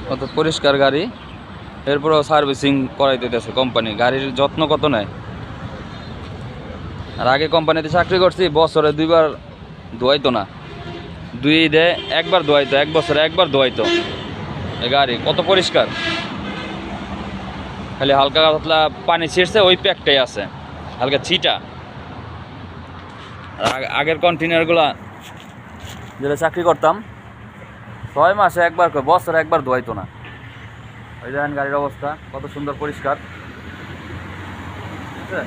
কত পরিষ্কার গাড়ি, এরপরেও সার্ভিসিং করাই দিতেছে কোম্পানি। গাড়ির যত্ন কত নেয়। আর আগে কোম্পানিতে চাকরি করছি, বছরে 2বার ধোয়াইতো না, 2 ঈদে 1বার ধোয়াইতো, 1 বছরে 1বার ধোয়াইতো। এই গাড়ি কত পরিষ্কার, খালি হালকা পাতলা পানি ছিটছে, ওই প্যাকটাই আছে, হালকা ছিটা। আর আগের কন্টেনারগুলা যেটা চাকরি করতাম 6 মাসে 1বার করে, বছরে 1বার ধোয়াইতো না। ওই দেখেন গাড়ির অবস্থা কত সুন্দর পরিষ্কার, ঠিক আছে?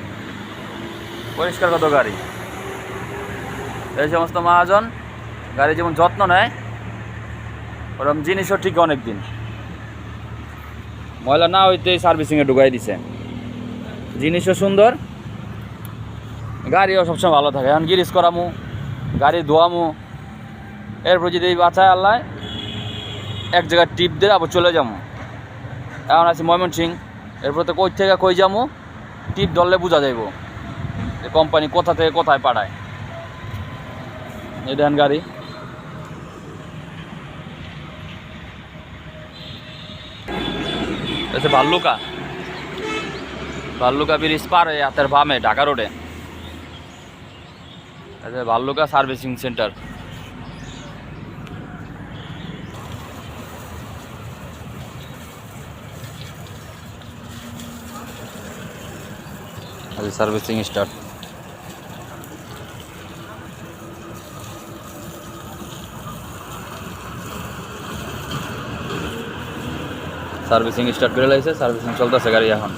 পরিষ্কার কত গাড়ি। এই সমস্ত মহাজন গাড়ি যেমন যত্ন নেয়, ওরকম জিনিসও ঠিক অনেক দিন ময়লা না হইতেই সার্ভিসিংয়ে ঢুকাই দিছে। জিনিসও সুন্দর, গাড়িও সবসময় ভালো থাকে। এখন গিরিজ করামু, গাড়ি ধোয়ামু, এরপর যদি বাঁচায় আল্লাহ এক জায়গায় টিপ দিয়ে আবার চলে যাবো। এখন আছি ময়মনসিং, এরপর তো কই থেকে কই যাবো, টিপ ধরলে বোঝা যাইব যে কোম্পানি কোথা থেকে কোথায় পাঠায়। এই দেন গাড়ি, ভাল্লুকা, ভাল্লুকা ব্রিজ পার হয়ে হাতের বামে ঢাকা রোডে Bhaluka servicing centre. Servicing start. Servicing start করে লাইছে, সার্ভিসিং চলতেছে গাড়ি এখন।